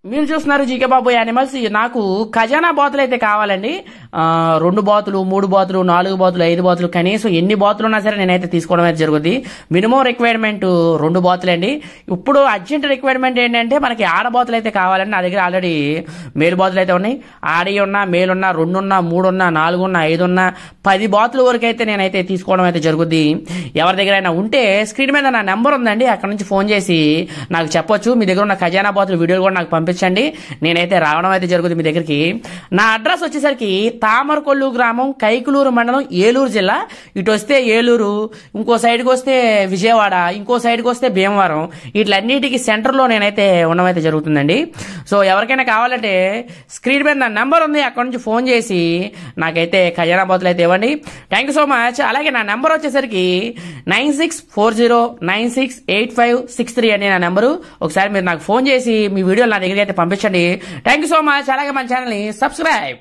మీరు చూస్తున్నారు జీకే బాబు యానిమల్స్. నాకు ఖజానా బాతులు అయితే కావాలండి. 2 బాతులు, 3 బాతులు, 4 బాతులు, 5 బాతులు, కనీసం ఎన్ని బాతులు ఉన్నా సరే నేనైతే తీసుకోవడం అయితే జరుగుతుంది. మినిమం రిక్వైర్మెంట్ 2 బాతులు అండి. ఇప్పుడు అర్జెంట్ రిక్వైర్మెంట్ ఏంటంటే మనకి ఆడబాతులు అయితే కావాలండి. నా దగ్గర ఆల్రెడీ మేలు బాతులు అయితే ఉన్నాయి. ఆడి ఉన్నా, మేలు ఉన్నా, 2 ఉన్నా, 3 ఉన్నా, 4 ఉన్నా, 5 ఉన్నా, 10 బాతుల వరకు అయితే నేనైతే తీసుకోవడం అయితే జరుగుద్ది. ఎవరి దగ్గర అయినా ఉంటే స్క్రీన్ మీద నా నెంబర్ ఉందండి, అక్కడ నుంచి ఫోన్ చేసి నాకు చెప్పొచ్చు. మీ దగ్గర ఉన్న ఖజానా బాతులు వీడియోలు కూడా నాకు పంపించండి, నేనైతే రావడం అయితే జరుగుతుంది మీ దగ్గరికి. నా అడ్రస్ వచ్చేసరికి తామరకొల్లు గ్రామం, కైకులూరు మండలం, ఏలూరు జిల్లా. ఇటు వస్తే ఏలూరు, ఇంకో సైడ్కి వస్తే విజయవాడ, ఇంకో సైడ్కి వస్తే భీమవరం. వీటిలన్నిటికీ సెంటర్లో నేనైతే ఉండమైతే జరుగుతుందండి. సో ఎవరికైనా కావాలంటే స్క్రీన్ మీద నా నెంబర్ ఉంది, అక్కడ నుంచి ఫోన్ చేసి నాకైతే ఖజానా బాతులు అయితే ఇవ్వండి. Thank you so much. అలాగే నా నెంబర్ వచ్చేసరికి 9640968563 అని నా నెంబరు. ఒకసారి మీరు నాకు ఫోన్ చేసి మీ వీడియోలు నా దగ్గరికి అయితే పంపించండి. Thank you so much. అలాగే మన ఛానల్ని సబ్స్క్రైబ్.